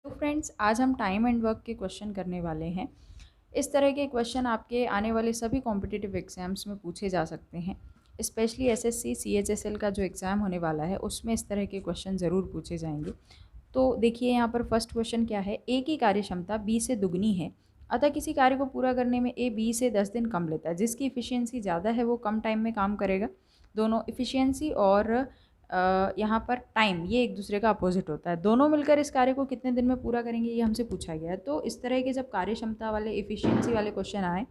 तो फ्रेंड्स, आज हम टाइम एंड वर्क के क्वेश्चन करने वाले हैं। इस तरह के क्वेश्चन आपके आने वाले सभी कॉम्पिटिटिव एग्जाम्स में पूछे जा सकते हैं। स्पेशली एसएससी सीएचएसएल का जो एग्ज़ाम होने वाला है उसमें इस तरह के क्वेश्चन ज़रूर पूछे जाएंगे। तो देखिए यहाँ पर फर्स्ट क्वेश्चन क्या है। ए की कार्य क्षमता बी से दुगनी है, अतः किसी कार्य को पूरा करने में ए बी से 10 दिन कम लेता है। जिसकी इफ़िशियंसी ज़्यादा है वो कम टाइम में काम करेगा। दोनों इफ़िशियंसी और यहाँ पर टाइम ये एक दूसरे का अपोजिट होता है। दोनों मिलकर इस कार्य को कितने दिन में पूरा करेंगे ये हमसे पूछा गया है। तो इस तरह के जब कार्य क्षमता वाले इफ़िशियंसी वाले क्वेश्चन आए,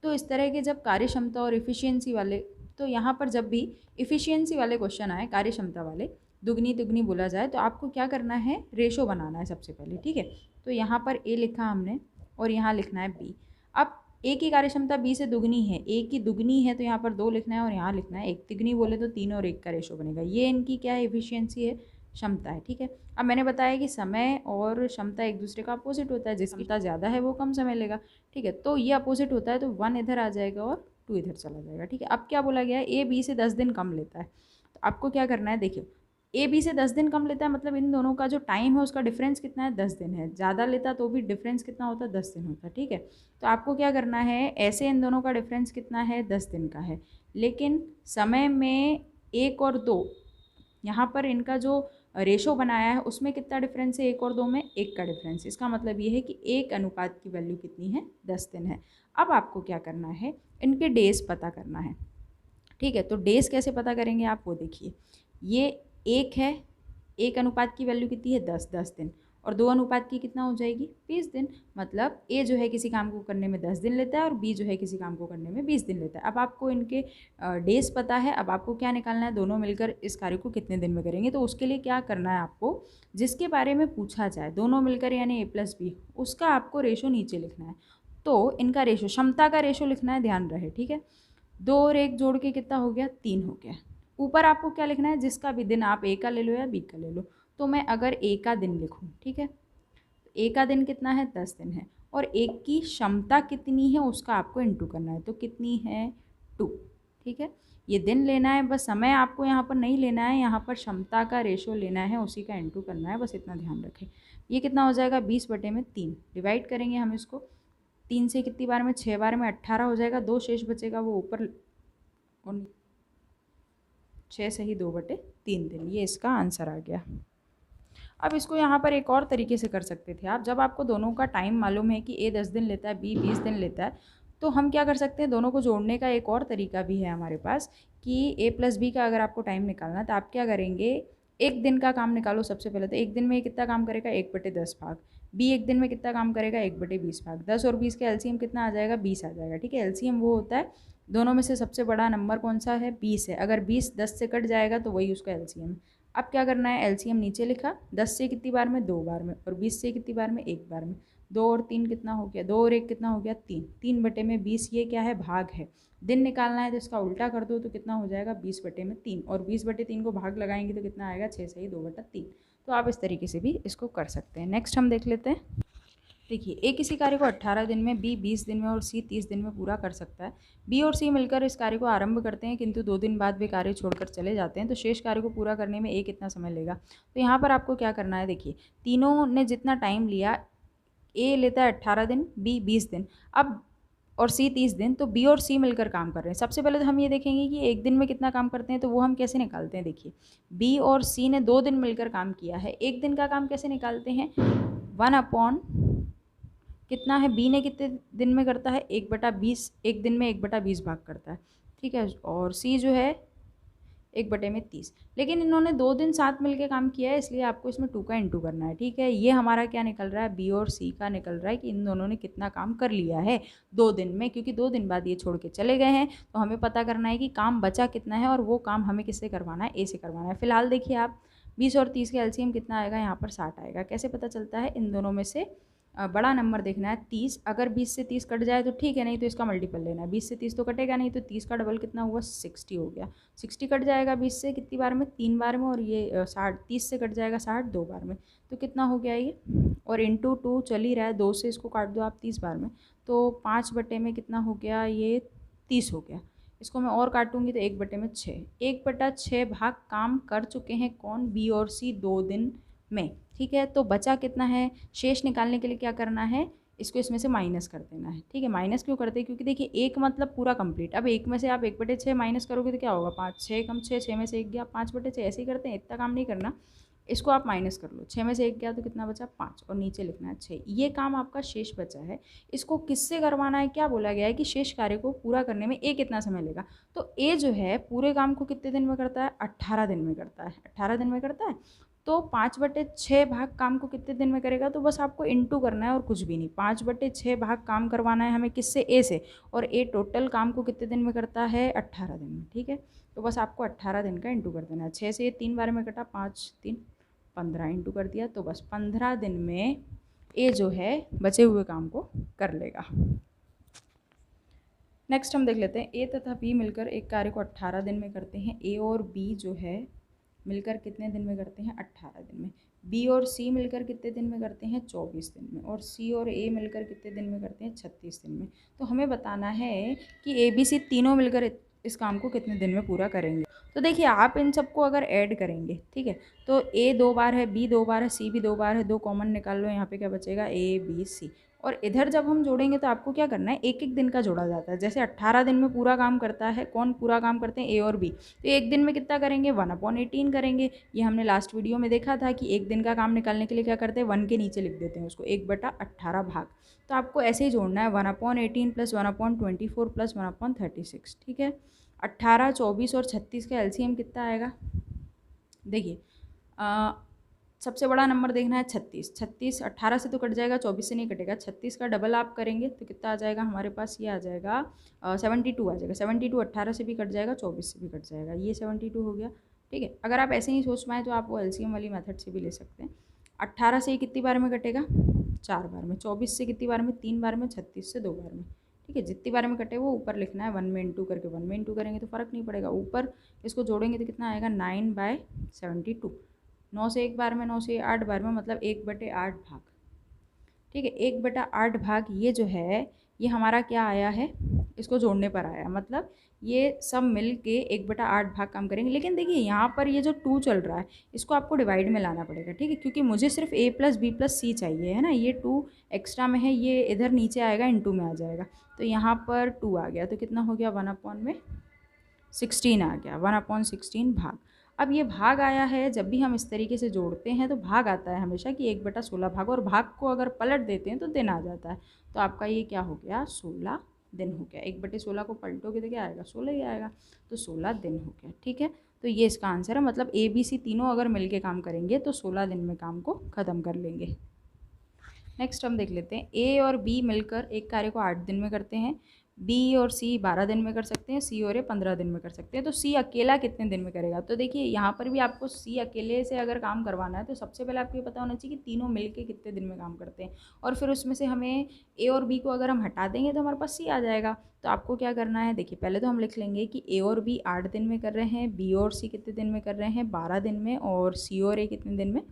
तो इस तरह के जब कार्य क्षमता और इफ़िशियंसी वाले, तो यहाँ पर जब भी इफ़िशियंसी वाले क्वेश्चन आए कार्य क्षमता वाले, दुगनी दुगनी बोला जाए, तो आपको क्या करना है, रेशो बनाना है सबसे पहले। ठीक है, तो यहाँ पर ए लिखा हमने और यहाँ लिखना है बी। अब ए की कार्य क्षमता बी से दुगनी है, ए की दुगनी है तो यहाँ पर 2 लिखना है और यहाँ लिखना है 1। तिगनी बोले तो 3 और 1 का रेशो बनेगा। ये इनकी क्या है, इफिशियंसी है, क्षमता है। ठीक है, अब मैंने बताया कि समय और क्षमता एक दूसरे का अपोजिट होता है। जिसकी क्षमता ज़्यादा है वो कम समय लेगा। ठीक है, तो ये अपोजिट होता है, तो 1 इधर आ जाएगा और 2 इधर चला जाएगा। ठीक है, अब क्या बोला गया है, ए बी से 10 दिन कम लेता है। तो आपको क्या करना है, देखिए ए बी से 10 दिन कम लेता है, मतलब इन दोनों का जो टाइम है उसका डिफरेंस कितना है, 10 दिन है। ज़्यादा लेता तो भी डिफरेंस कितना होता है, 10 दिन होता है। ठीक है, तो आपको क्या करना है, ऐसे इन दोनों का डिफरेंस कितना है, 10 दिन का है, लेकिन समय में 1 और 2, यहाँ पर इनका जो रेशो बनाया है उसमें कितना डिफरेंस है, 1 और 2 में 1 का डिफरेंस। इसका मतलब ये है कि 1 अनुपात की वैल्यू कितनी है, 10 दिन है। अब आपको क्या करना है, इनके डेज पता करना है। ठीक है, तो डेज कैसे पता करेंगे आप वो देखिए। ये 1 है, 1 अनुपात की वैल्यू कितनी है, 10, 10 दिन, और 2 अनुपात की कितना हो जाएगी, 20 दिन। मतलब ए जो है किसी काम को करने में 10 दिन लेता है और बी जो है किसी काम को करने में 20 दिन लेता है। अब आपको इनके डेज पता है, अब आपको क्या निकालना है, दोनों मिलकर इस कार्य को कितने दिन में करेंगे। तो उसके लिए क्या करना है आपको, जिसके बारे में पूछा जाए दोनों मिलकर यानी ए प्लस बी, उसका आपको रेशो नीचे लिखना है। तो इनका रेशो, क्षमता का रेशो लिखना है, ध्यान रहे। ठीक है, 2 और 1 जोड़ के कितना हो गया, 3 हो गया। ऊपर आपको क्या लिखना है, जिसका भी दिन, आप ए का ले लो या बी का ले लो। तो मैं अगर ए का दिन लिखूँ, ठीक है, ए का दिन कितना है, 10 दिन है, और एक की क्षमता कितनी है उसका आपको इंटू करना है। तो कितनी है, 2। ठीक है, ये दिन लेना है, बस समय आपको यहाँ पर नहीं लेना है, यहाँ पर क्षमता का रेशो लेना है, उसी का इंटू करना है, बस इतना ध्यान रखें। ये कितना हो जाएगा, 20/3। डिवाइड करेंगे हम इसको, 3 से कितनी बार में, 6 बार में 18 हो जाएगा। 2 शेष बचेगा वो ऊपर, और 6 से ही 2/3 दिन। ये इसका आंसर आ गया। अब इसको यहाँ पर एक और तरीके से कर सकते थे आप। जब आपको दोनों का टाइम मालूम है कि ए 10 दिन लेता है, बी 20 दिन लेता है, तो हम क्या कर सकते हैं, दोनों को जोड़ने का एक और तरीका भी है हमारे पास कि ए प्लस बी का अगर आपको टाइम निकालना है तो आप क्या करेंगे, एक दिन का काम निकालो सबसे पहले। तो एक दिन में कितना काम करेगा, 1/10 भाग। बी एक दिन में कितना काम करेगा, 1/20 भाग। 10 और 20 का एलसीएम कितना आ जाएगा, 20 आ जाएगा। ठीक है, एलसीएम वो होता है दोनों में से सबसे बड़ा नंबर कौन सा है, 20 है। अगर 20 10 से कट जाएगा तो वही उसका एलसीएम। अब क्या करना है, एलसीएम नीचे लिखा, 10 से कितनी बार में, 2 बार में, और 20 से कितनी बार में, 1 बार में। 2 और 3 कितना हो गया, 2 और 1 कितना हो गया, 3। 3/20 ये क्या है, भाग है। दिन निकालना है तो इसका उल्टा कर दो तो कितना हो जाएगा, 20/3, और 20/3 को भाग लगाएंगे तो कितना आएगा, 6 से ही 2/3। तो आप इस तरीके से भी इसको कर सकते हैं। नेक्स्ट हम देख लेते हैं। देखिए, ए किसी कार्य को 18 दिन में, बी 20 दिन में और सी 30 दिन में पूरा कर सकता है। बी और सी मिलकर इस कार्य को आरंभ करते हैं, किंतु 2 दिन बाद वे कार्य छोड़कर चले जाते हैं। तो शेष कार्य को पूरा करने में ए कितना समय लेगा। तो यहाँ पर आपको क्या करना है, देखिए तीनों ने जितना टाइम लिया, ए लेता है 18 दिन, बी 20 दिन, अब और सी 30 दिन, तो बी और सी मिलकर काम कर रहे हैं। सबसे पहले तो हम ये देखेंगे कि एक दिन में कितना काम करते हैं, तो वो हम कैसे निकालते हैं। देखिए, बी और सी ने 2 दिन मिलकर काम किया है, एक दिन का काम कैसे निकालते हैं, 1 कितना है, बी ने कितने दिन में करता है, 1/20, एक दिन में 1/20 भाग करता है। ठीक है, और सी जो है 1/30। लेकिन इन्होंने 2 दिन साथ मिलके काम किया है, इसलिए आपको इसमें 2 का इंटू करना है। ठीक है, ये हमारा क्या निकल रहा है, बी और सी का निकल रहा है कि इन दोनों ने कितना काम कर लिया है 2 दिन में, क्योंकि 2 दिन बाद ये छोड़ के चले गए हैं। तो हमें पता करना है कि काम बचा कितना है, और वो काम हमें किससे करवाना है, ए से करवाना है। फिलहाल देखिए आप, 20 और 30 का एलसीएम कितना आएगा, यहाँ पर 60 आएगा। कैसे पता चलता है, इन दोनों में से बड़ा नंबर देखना है 30। अगर 20 से 30 कट जाए तो ठीक है, नहीं तो इसका मल्टीपल लेना है। 20 से 30 तो कटेगा नहीं, तो 30 का डबल कितना हुआ, 60 हो गया। 60 कट जाएगा 20 से कितनी बार में, 3 बार में, और ये 60, 30 से कट जाएगा 60 2 बार में। तो कितना हो गया ये, और इंटू 2 चल ही रहा है, 2 से इसको काट दो आप 30 बार में, तो 5 में कितना हो गया, ये 30 हो गया। इसको मैं और काटूंगी तो 1/6, 1/6 भाग काम कर चुके हैं कौन, बी और सी 2 दिन में। ठीक है। तो बचा कितना है, शेष निकालने के लिए क्या करना है, इसको इसमें से माइनस कर देना है। ठीक है, माइनस क्यों करते हैं, क्योंकि देखिए एक मतलब पूरा कंप्लीट। अब एक में से आप 1/6 माइनस करोगे तो क्या होगा, 5, 6 कम 6, 6 में से 1 गया, 5/6 ऐसे ही करते हैं, इतना काम नहीं करना। इसको आप माइनस कर लो, 6 में से 1 गया तो कितना बचा, 5, और नीचे लिखना है 6। ये काम आपका शेष बचा है। इसको किससे करवाना है, क्या बोला गया है कि शेष कार्य को पूरा करने में ए कितना समय लेगा। तो ए जो है पूरे काम को कितने दिन में करता है, 18 दिन में करता है। 18 दिन में करता है। तो 5/6 भाग काम को कितने दिन में करेगा, तो बस आपको इंटू करना है और कुछ भी नहीं। 5/6 भाग काम करवाना है हमें किससे, ए से, और ए टोटल काम को कितने दिन में करता है, 18 दिन में। ठीक है, तो बस आपको 18 दिन का इंटू कर देना है। 6 से ये 3 बार में कटा, 5 3 15 इंटू कर दिया, तो बस 15 दिन में ए जो है बचे हुए काम को कर लेगा। नेक्स्ट हम देख लेते हैं, ए तथा बी मिलकर एक कार्य को 18 दिन में करते हैं। ए और बी जो है मिलकर कितने दिन में करते हैं, 18 दिन में। बी और सी मिलकर कितने दिन में करते हैं, 24 दिन में। और सी और ए मिलकर कितने दिन में करते हैं, 36 दिन में। तो हमें बताना है कि ए बी सी तीनों मिलकर इस काम को कितने दिन में पूरा करेंगे। तो देखिए आप इन सबको अगर ऐड करेंगे, ठीक है, तो ए 2 बार है, बी 2 बार है, सी भी 2 बार है, 2 कॉमन निकाल लो, यहाँ पे क्या बचेगा, ए बी सी। और इधर जब हम जोड़ेंगे तो आपको क्या करना है, एक एक दिन का जोड़ा जाता है। जैसे 18 दिन में पूरा काम करता है, कौन पूरा काम करते हैं, ए और बी। तो एक दिन में कितना करेंगे, 1/18 करेंगे। ये हमने लास्ट वीडियो में देखा था कि एक दिन का काम निकालने के लिए क्या करते हैं, 1 के नीचे लिख देते हैं उसको, 1/18 भाग। तो आपको ऐसे ही जोड़ना है, 1/18 + 1/24 + 1/36। ठीक है, 18, 24 और 36 का एलसीएम कितना आएगा। देखिए सबसे बड़ा नंबर देखना है 36। 36 18 से तो कट जाएगा, 24 से नहीं कटेगा। 36 का डबल आप करेंगे तो कितना आ जाएगा हमारे पास, ये आ जाएगा 72 आ जाएगा। 72 18 से भी कट जाएगा, 24 से भी कट जाएगा, ये 72 हो गया। ठीक है, अगर आप ऐसे ही सोच पाएँ तो आप वो एलसीएम वाली मेथड से भी ले सकते हैं। 18 से कितनी बार में कटेगा, 4 बार में। 24 से कितनी बार में, 3 बार में। 36 से 2 बार में। ठीक है, जितनी बार में कटे वो ऊपर लिखना है, 1 में इंटू करके। 1 में इंटू करेंगे तो फ़र्क नहीं पड़ेगा, ऊपर इसको जोड़ेंगे तो कितना आएगा, 9/72। 9 से 1 बार में, 9 से 8 बार में, मतलब 1/8 भाग। ठीक है, 1/8 भाग ये जो है ये हमारा क्या आया है, इसको जोड़ने पर आया, मतलब ये सब मिल के 1/8 भाग काम करेंगे। लेकिन देखिए यहाँ पर ये जो 2 चल रहा है इसको आपको डिवाइड में लाना पड़ेगा। ठीक है, क्योंकि मुझे सिर्फ a + b + c चाहिए, है ना। ये 2 एक्स्ट्रा में है, ये इधर नीचे आएगा, इंटू में आ जाएगा। तो यहाँ पर 2 आ गया, तो कितना हो गया, 1/16 आ गया, 1/16 भाग। अब ये भाग आया है, जब भी हम इस तरीके से जोड़ते हैं तो भाग आता है हमेशा कि 1/16 भाग, और भाग को अगर पलट देते हैं तो दिन आ जाता है। तो आपका ये क्या हो गया, 16 दिन हो गया। 1/16 को पलटोगे तो क्या आएगा, 16 ही आएगा। तो 16 दिन हो गया। ठीक है, तो ये इसका आंसर है, मतलब ए बी सी तीनों अगर मिलके काम करेंगे तो 16 दिन में काम को ख़त्म कर लेंगे। नेक्स्ट हम देख लेते हैं, ए और बी मिलकर एक कार्य को 8 दिन में करते हैं। बी और सी 12 दिन में कर सकते हैं। सी और ए 15 दिन में कर सकते हैं। तो सी अकेला कितने दिन में करेगा। तो देखिए यहाँ पर भी आपको सी अकेले से अगर काम करवाना है तो सबसे पहले आपको ये पता होना चाहिए कि तीनों मिलके कितने दिन में काम करते हैं, और फिर उसमें से हमें ए और बी को अगर हम हटा देंगे तो हमारे पास सी आ जाएगा। तो आपको क्या करना है, देखिए पहले तो हम लिख लेंगे कि ए और बी 8 दिन में कर रहे हैं, बी और सी कितने दिन में कर रहे हैं, 12 दिन में, और सी और ए कितने दिन में,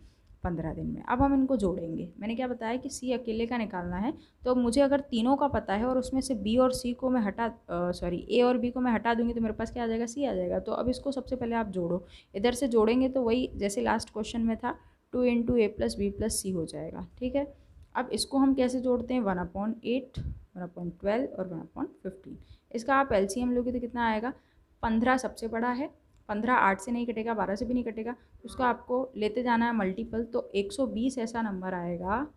15 दिन में। अब हम इनको जोड़ेंगे। मैंने क्या बताया कि सी अकेले का निकालना है, तो मुझे अगर तीनों का पता है और उसमें से बी और सी को मैं ए और बी को मैं हटा दूंगी तो मेरे पास क्या आ जाएगा, सी आ जाएगा। तो अब इसको सबसे पहले आप जोड़ो, इधर से जोड़ेंगे तो वही जैसे लास्ट क्वेश्चन में था, 2 × a + b + c हो जाएगा। ठीक है, अब इसको हम कैसे जोड़ते हैं, 1/8, 1/12 और 1/15। इसका आप एलसीएम लोगे तो कितना आएगा, 15 सबसे बड़ा है, 15 8 से नहीं कटेगा, 12 से भी नहीं कटेगा, उसका आपको लेते जाना है मल्टीपल। तो 120 ऐसा नंबर आएगा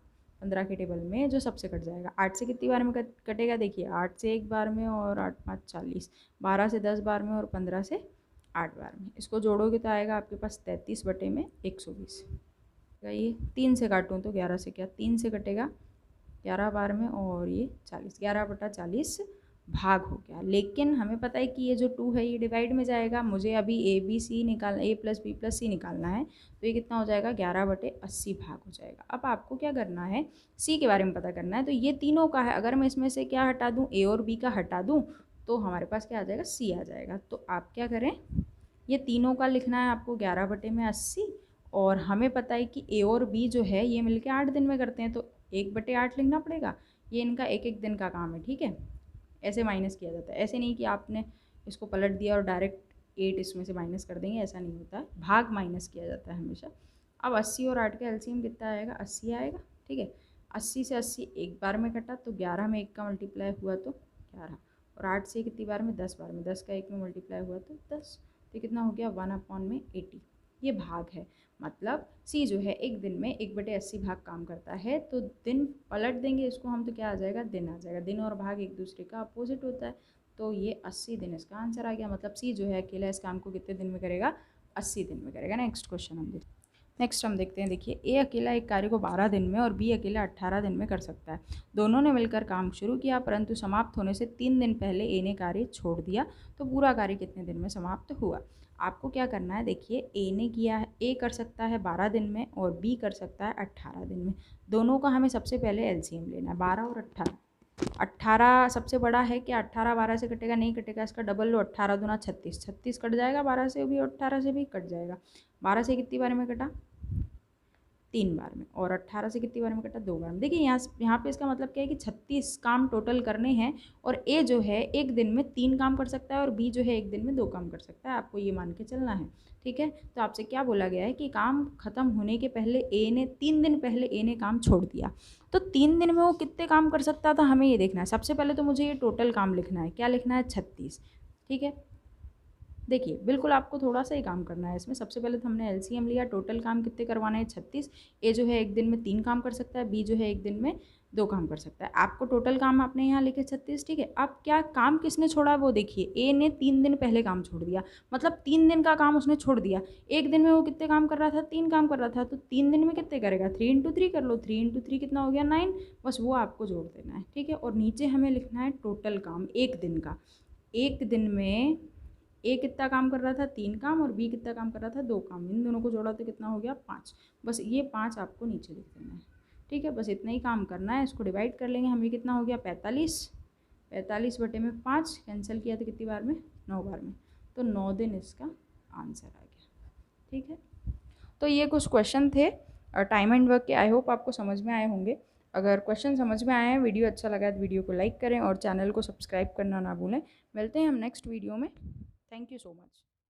15 के टेबल में जो सबसे कट जाएगा। 8 से कितनी बार में कटेगा, देखिए 8 से 1 बार में, और 8 5 40, 12 से 10 बार में, और 15 से 8 बार में। इसको जोड़ोगे तो आएगा आपके पास 33/120। ये 3 से काटूँ तो 11 से, क्या 3 से कटेगा 11 बार में, और ये 40, 11/40 भाग हो गया। लेकिन हमें पता है कि ये जो 2 है ये डिवाइड में जाएगा, मुझे अभी ए बी सी निकालना, a + b + c निकालना है, तो ये कितना हो जाएगा, 11/80 भाग हो जाएगा। अब आपको क्या करना है, c के बारे में पता करना है। तो ये तीनों का है, अगर मैं इसमें से क्या हटा दूँ, a और b का हटा दूँ तो हमारे पास क्या आ जाएगा, c आ जाएगा। तो आप क्या करें, ये तीनों का लिखना है आपको 11/80, और हमें पता है कि ए और बी जो है ये मिलके 8 दिन में करते हैं, तो 1/8 लिखना पड़ेगा। ये इनका एक एक दिन का काम है। ठीक है, ऐसे माइनस किया जाता है, ऐसे नहीं कि आपने इसको पलट दिया और डायरेक्ट 8 इसमें से माइनस कर देंगे, ऐसा नहीं होता है, भाग माइनस किया जाता है हमेशा। अब 80 और 8 का एलसीएम कितना आएगा, 80 आएगा। ठीक है, 80 से 80 एक बार में कटा तो 11 में 1 का मल्टीप्लाई हुआ तो 11, और 8 से कितनी बार में, 10 बार में, 10 का 1 में मल्टीप्लाई हुआ तो 10। तो कितना हो गया, 1/80। ये भाग है, मतलब सी जो है एक दिन में 1/80 भाग काम करता है। तो दिन पलट देंगे इसको हम तो क्या आ जाएगा, दिन आ जाएगा। दिन और भाग एक दूसरे का अपोजिट होता है, तो ये 80 दिन इसका आंसर आ गया। मतलब सी जो है अकेला इस काम को कितने दिन में करेगा, 80 दिन में करेगा। नेक्स्ट क्वेश्चन हम देखते हैं। नेक्स्ट हम देखते हैं, देखिए ए अकेला एक कार्य को 12 दिन में और बी अकेला 18 दिन में कर सकता है। दोनों ने मिलकर काम शुरू किया, परंतु समाप्त होने से 3 दिन पहले ए ने कार्य छोड़ दिया, तो पूरा कार्य कितने दिन में समाप्त हुआ। आपको क्या करना है, देखिए ए ने किया है, ए कर सकता है 12 दिन में और बी कर सकता है 18 दिन में। दोनों का हमें सबसे पहले एलसीएम लेना है, 12 और 18। 18 सबसे बड़ा है, क्या 18 12 से कटेगा, नहीं कटेगा, इसका डबल लो, 18 दूना 36, 36 कट जाएगा, 12 से भी और 18 से भी कट जाएगा। 12 से कितनी बार में कटा, 3 बार में, और 18 से कितनी बार में कटा, 2 बार में। देखिए यहाँ पे इसका मतलब क्या है कि 36 काम टोटल करने हैं, और ए जो है एक दिन में 3 काम कर सकता है और बी जो है एक दिन में 2 काम कर सकता है। आपको ये मान के चलना है। ठीक है, तो आपसे क्या बोला गया है कि काम खत्म होने के पहले ए ने 3 दिन पहले ए ने काम छोड़ दिया, तो 3 दिन में वो कितने काम कर सकता था, हमें ये देखना है। सबसे पहले तो मुझे ये टोटल काम लिखना है, क्या लिखना है, 36। ठीक है, देखिए बिल्कुल आपको थोड़ा सा ही काम करना है इसमें। सबसे पहले तो हमने एलसीएम लिया, टोटल काम कितने करवाने हैं, 36। ए जो है एक दिन में 3 काम कर सकता है, बी जो है एक दिन में 2 काम कर सकता है। आपको टोटल काम आपने यहाँ लिखे 36। ठीक है, अब क्या काम किसने छोड़ा वो देखिए, ए ने 3 दिन पहले काम छोड़ दिया, मतलब 3 दिन का काम उसने छोड़ दिया। एक दिन में वो कितने काम कर रहा था, 3 काम कर रहा था, तो 3 दिन में कितने करेगा, 3 × 3 कर लो, 3 × 3 कितना हो गया, 9। बस वो आपको जोड़ देना है। ठीक है, और नीचे हमें लिखना है टोटल काम एक दिन का। एक दिन में ए कितना काम कर रहा था, 3 काम, और बी कितना काम कर रहा था, 2 काम। इन दोनों को जोड़ा तो कितना हो गया, 5। बस ये 5 आपको नीचे लिख देना है। ठीक है, बस इतना ही काम करना है। इसको डिवाइड कर लेंगे, हमें कितना हो गया, 45। 45/5 कैंसिल किया तो कितनी बार में, 9 बार में, तो 9 दिन इसका आंसर आ गया। ठीक है, तो ये कुछ क्वेश्चन थे टाइम एंड वर्क के। आई होप आपको समझ में आए होंगे। अगर क्वेश्चन समझ में आए हैं, वीडियो अच्छा लगा है तो वीडियो को लाइक करें और चैनल को सब्सक्राइब करना ना भूलें। मिलते हैं हम नेक्स्ट वीडियो में। Thank you so much.